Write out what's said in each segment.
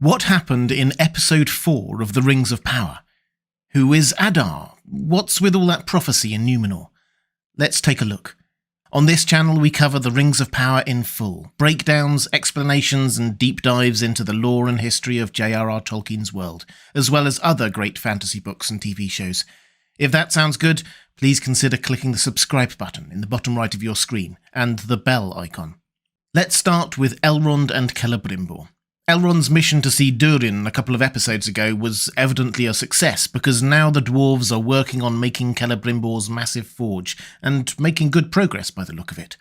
What happened in Episode 4 of The Rings of Power? Who is Adar? What's with all that prophecy in Numenor? Let's take a look. On this channel we cover The Rings of Power in full. Breakdowns, explanations and deep dives into the lore and history of J.R.R. Tolkien's world, as well as other great fantasy books and TV shows. If that sounds good, please consider clicking the subscribe button in the bottom right of your screen, and the bell icon. Let's start with Elrond and Celebrimbor. Elrond's mission to see Durin a couple of episodes ago was evidently a success, because now the dwarves are working on making Celebrimbor's massive forge, and making good progress by the look of it.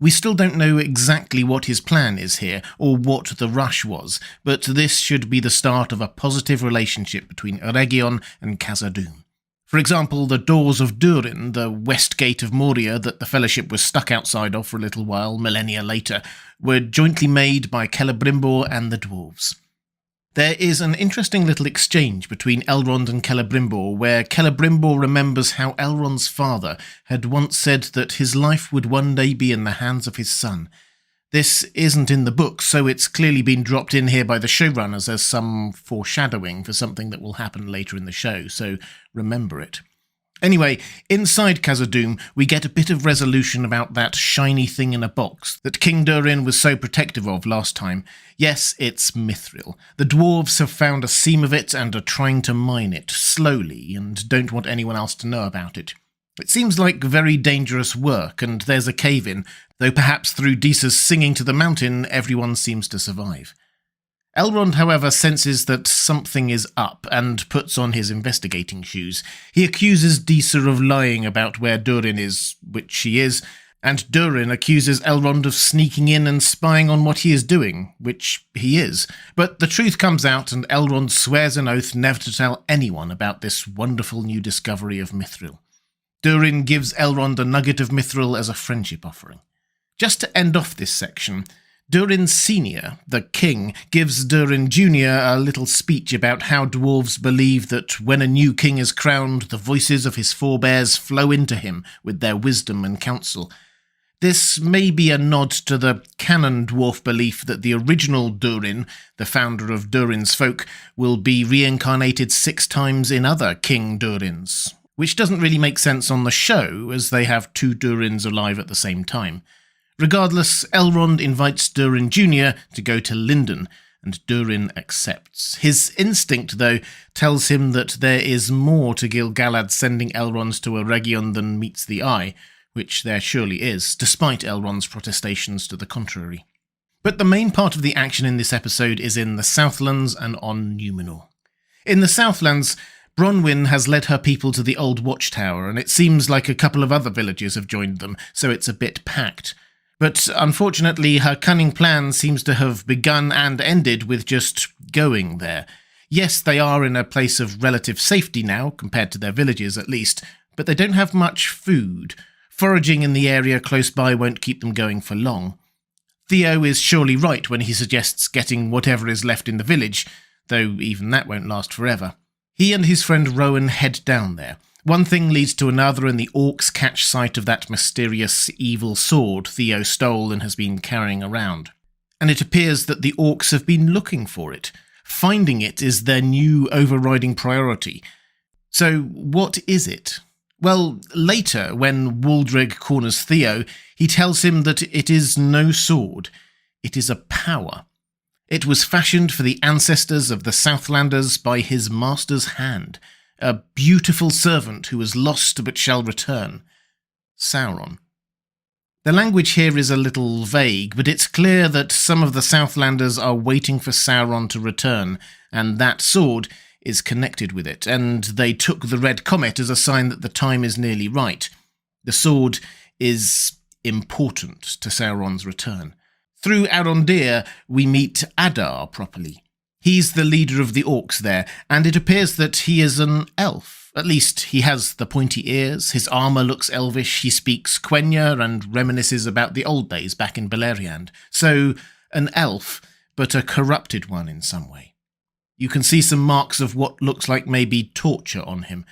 We still don't know exactly what his plan is here, or what the rush was, but this should be the start of a positive relationship between Eregion and Khazad-dûm. For example, the doors of Durin, the west gate of Moria that the Fellowship was stuck outside of for a little while, millennia later, were jointly made by Celebrimbor and the dwarves. There is an interesting little exchange between Elrond and Celebrimbor, where Celebrimbor remembers how Elrond's father had once said that his life would one day be in the hands of his son. This isn't in the book, so it's clearly been dropped in here by the showrunners as some foreshadowing for something that will happen later in the show, so remember it. Anyway, inside Khazad-dûm, we get a bit of resolution about that shiny thing in a box that King Durin was so protective of last time. Yes, it's Mithril. The dwarves have found a seam of it and are trying to mine it, slowly, and don't want anyone else to know about it. It seems like very dangerous work, and there's a cave-in, though perhaps through Disa's singing to the mountain, everyone seems to survive. Elrond, however, senses that something is up and puts on his investigating shoes. He accuses Disa of lying about where Durin is, which she is, and Durin accuses Elrond of sneaking in and spying on what he is doing, which he is. But the truth comes out, and Elrond swears an oath never to tell anyone about this wonderful new discovery of Mithril. Durin gives Elrond a nugget of Mithril as a friendship offering. Just to end off this section, Durin Sr., the king, gives Durin Jr. a little speech about how dwarves believe that when a new king is crowned, the voices of his forebears flow into him with their wisdom and counsel. This may be a nod to the canon dwarf belief that the original Durin, the founder of Durin's folk, will be reincarnated 6 times in other King Durins, which doesn't really make sense on the show, as they have 2 Durins alive at the same time. Regardless, Elrond invites Durin Jr. to go to Lindon, and Durin accepts. His instinct, though, tells him that there is more to Gil-galad sending Elrond to Eregion than meets the eye, which there surely is, despite Elrond's protestations to the contrary. But the main part of the action in this episode is in the Southlands and on Numenor. In the Southlands, Bronwyn has led her people to the old watchtower, and it seems like a couple of other villages have joined them, so it's a bit packed. But unfortunately, her cunning plan seems to have begun and ended with just going there. Yes, they are in a place of relative safety now, compared to their villages at least, but they don't have much food. Foraging in the area close by won't keep them going for long. Theo is surely right when he suggests getting whatever is left in the village, though even that won't last forever. He and his friend Rowan head down there. One thing leads to another, and the Orcs catch sight of that mysterious evil sword Theo stole and has been carrying around. And it appears that the Orcs have been looking for it. Finding it is their new overriding priority. So what is it? Well, later, when Waldreg corners Theo, he tells him that it is no sword. It is a power. It was fashioned for the ancestors of the Southlanders by his master's hand. A beautiful servant who was lost but shall return. Sauron. The language here is a little vague, but it's clear that some of the Southlanders are waiting for Sauron to return, and that sword is connected with it, and they took the Red Comet as a sign that the time is nearly right. The sword is important to Sauron's return. Through Arondir, we meet Adar properly. He's the leader of the Orcs there, and it appears that he is an elf. At least he has the pointy ears, his armour looks elvish, he speaks Quenya and reminisces about the old days back in Beleriand. So, an elf, but a corrupted one in some way. You can see some marks of what looks like maybe torture on him.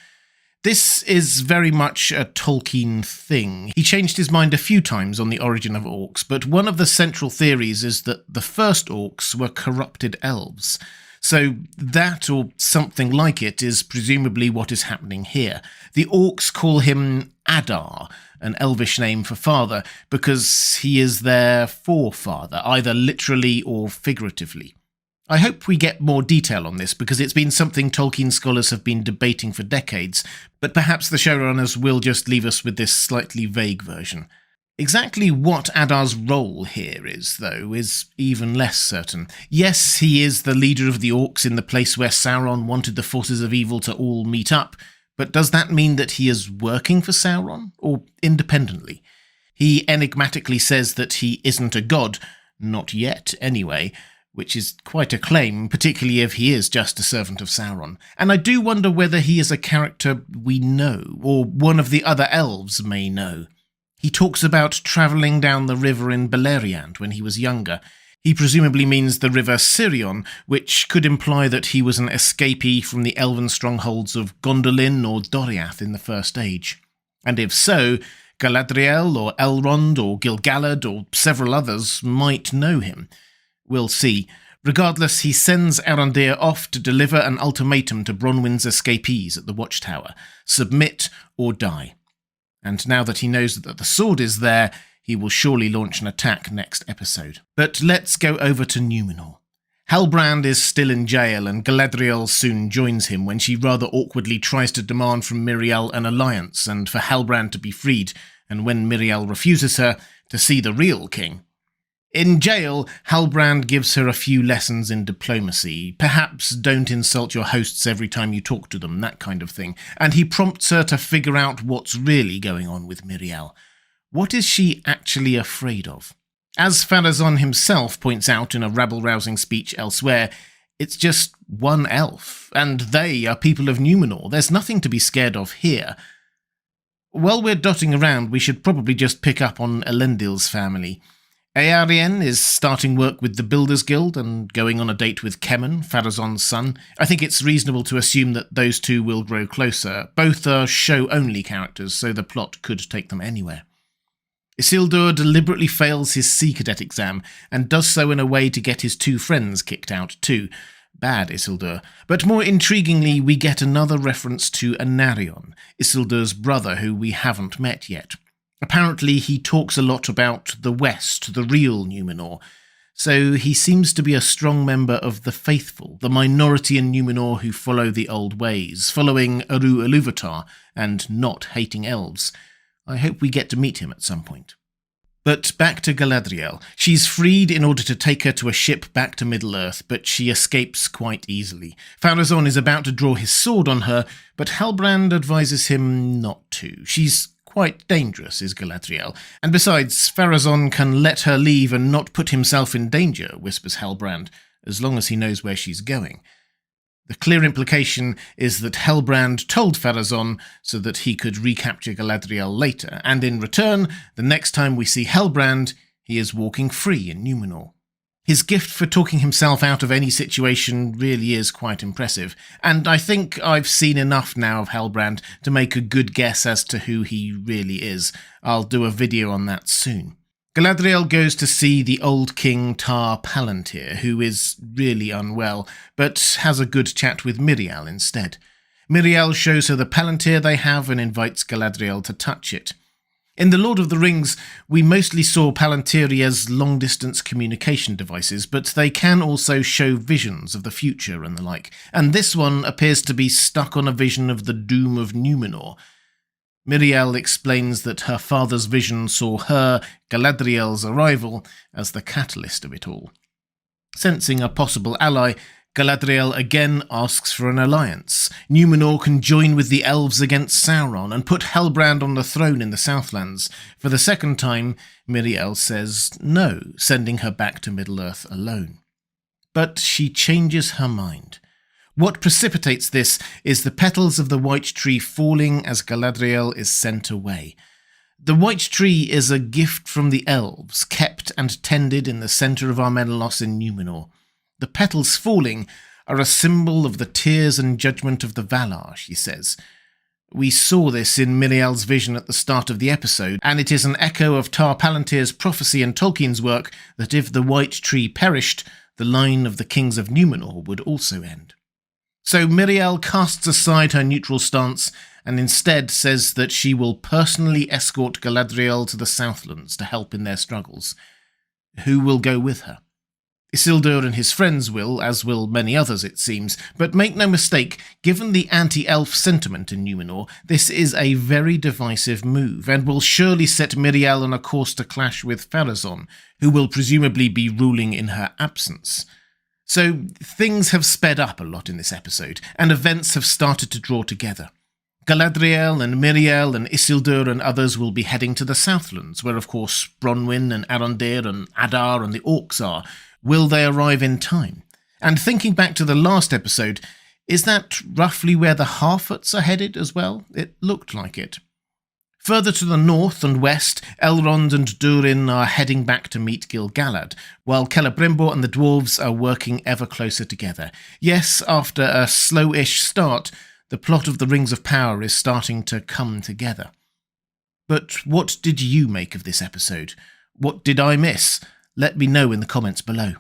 This is very much a Tolkien thing. He changed his mind a few times on the origin of orcs, but one of the central theories is that the first orcs were corrupted elves. So that, or something like it, is presumably what is happening here. The orcs call him Adar, an elvish name for father, because he is their forefather, either literally or figuratively. I hope we get more detail on this, because it's been something Tolkien scholars have been debating for decades, but perhaps the showrunners will just leave us with this slightly vague version. Exactly what Adar's role here is, though, is even less certain. Yes, he is the leader of the orcs in the place where Sauron wanted the forces of evil to all meet up, but does that mean that he is working for Sauron, or independently? He enigmatically says that he isn't a god, not yet anyway, which is quite a claim, particularly if he is just a servant of Sauron. And I do wonder whether he is a character we know, or one of the other elves may know. He talks about travelling down the river in Beleriand when he was younger. He presumably means the river Sirion, which could imply that he was an escapee from the elven strongholds of Gondolin or Doriath in the First Age. And if so, Galadriel or Elrond or Gil-galad or several others might know him. We'll see. Regardless, he sends Arondir off to deliver an ultimatum to Bronwyn's escapees at the Watchtower. Submit or die. And now that he knows that the sword is there, he will surely launch an attack next episode. But let's go over to Numenor. Halbrand is still in jail, and Galadriel soon joins him when she rather awkwardly tries to demand from Miriel an alliance and for Halbrand to be freed, and when Miriel refuses her, to see the real king. In jail, Halbrand gives her a few lessons in diplomacy. Perhaps don't insult your hosts every time you talk to them, that kind of thing. And he prompts her to figure out what's really going on with Miriel. What is she actually afraid of? As Pharazôn himself points out in a rabble-rousing speech elsewhere, it's just one elf, and they are people of Numenor. There's nothing to be scared of here. While we're dotting around, we should probably just pick up on Elendil's family. Eärien is starting work with the Builders Guild and going on a date with Kemen, Pharazôn's son. I think it's reasonable to assume that those two will grow closer. Both are show-only characters, so the plot could take them anywhere. Isildur deliberately fails his Sea Cadet exam, and does so in a way to get his two friends kicked out too. Bad Isildur. But more intriguingly, we get another reference to Anarion, Isildur's brother who we haven't met yet. Apparently he talks a lot about the West, the real Numenor, so he seems to be a strong member of the faithful, the minority in Numenor who follow the old ways, following Eru Ilúvatar and not hating elves. I hope we get to meet him at some point. But back to Galadriel. She's freed in order to take her to a ship back to Middle-earth, but she escapes quite easily. Pharazôn is about to draw his sword on her, but Halbrand advises him not to. She's quite dangerous, is Galadriel. And besides, Pharazôn can let her leave and not put himself in danger, whispers Halbrand, as long as he knows where she's going. The clear implication is that Halbrand told Pharazôn so that he could recapture Galadriel later, and in return, the next time we see Halbrand, he is walking free in Numenor. His gift for talking himself out of any situation really is quite impressive, and I think I've seen enough now of Halbrand to make a good guess as to who he really is. I'll do a video on that soon. Galadriel goes to see the old king Tar Palantir, who is really unwell, but has a good chat with Miriel instead. Miriel shows her the Palantir they have and invites Galadriel to touch it. In The Lord of the Rings, we mostly saw Palantiri as long-distance communication devices, but they can also show visions of the future and the like, and this one appears to be stuck on a vision of the doom of Numenor. Miriel explains that her father's vision saw her, Galadriel's arrival, as the catalyst of it all. Sensing a possible ally, Galadriel again asks for an alliance. Numenor can join with the Elves against Sauron and put Halbrand on the throne in the Southlands. For the second time, Miriel says no, sending her back to Middle-earth alone. But she changes her mind. What precipitates this is the petals of the white tree falling as Galadriel is sent away. The white tree is a gift from the Elves, kept and tended in the centre of Armenelos in Numenor. The petals falling are a symbol of the tears and judgment of the Valar, she says. We saw this in Miriel's vision at the start of the episode, and it is an echo of Tar Palantir's prophecy and Tolkien's work that if the White Tree perished, the line of the kings of Numenor would also end. So Miriel casts aside her neutral stance and instead says that she will personally escort Galadriel to the Southlands to help in their struggles. Who will go with her? Isildur and his friends will, as will many others it seems, but make no mistake, given the anti-elf sentiment in Numenor, this is a very divisive move, and will surely set Miriel on a course to clash with Pharazôn, who will presumably be ruling in her absence. So things have sped up a lot in this episode, and events have started to draw together. Galadriel and Miriel and Isildur and others will be heading to the Southlands, where of course Bronwyn and Arondir and Adar and the Orcs are. Will they arrive in time? And thinking back to the last episode, is that roughly where the Harfoots are headed as well? It looked like it. Further to the north and west, Elrond and Durin are heading back to meet Gil-galad, while Celebrimbor and the dwarves are working ever closer together. Yes, after a slow-ish start, the plot of the Rings of Power is starting to come together. But what did you make of this episode? What did I miss? Let me know in the comments below.